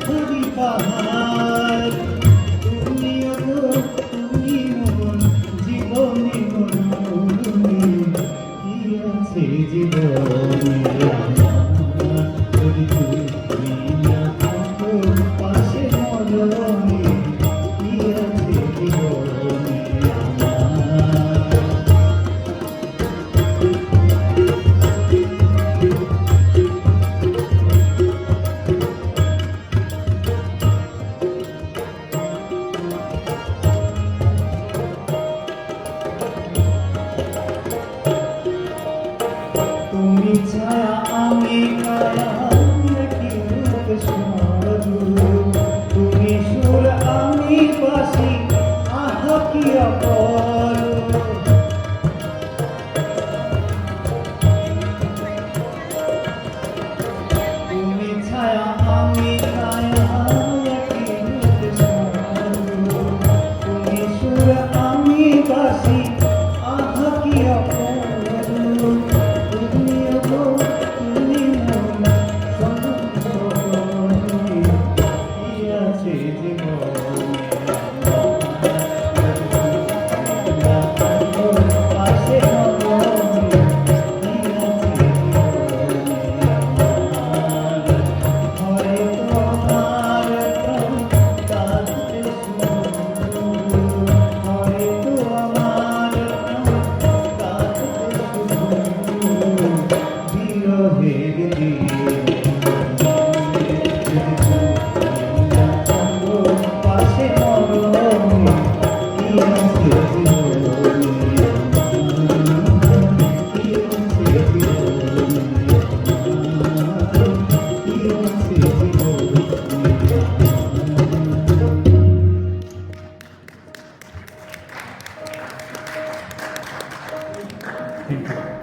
তুমি পাহাড়, তুমিও তো তুমি মন, জীবনে মরুনি, কি আছে জীবনে আমার, যদি তুমি না থাকো পাশে মরুনি, কি আছে জীবনে আমার। তুমি ছায়া আমি কায়া, একই রূপ সমারূপ, তুমি সুর আমি বাঁশি, আহা কি অপরূপ। তুমি ছায়া আমি কায়া, একই রূপ সমারূপ, তুমি সুর আমি বাঁশি, আহা কি অপরূপ। Thank you.